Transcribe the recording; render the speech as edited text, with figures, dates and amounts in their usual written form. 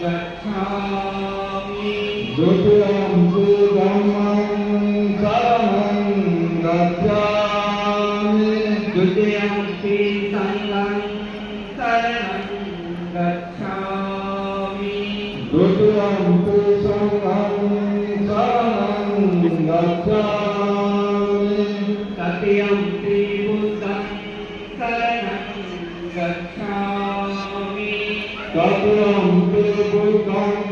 गच्छामि द्वितीयंपि धम्मं शरणं गच्छामि द्वितीयंपि संघं शरणं गच्छामि द्वितीयंपि संघं शरणं गच्छामि तृतीयंपि बुद्धं शरणं गच्छामि तृतीयंपि बुद्धं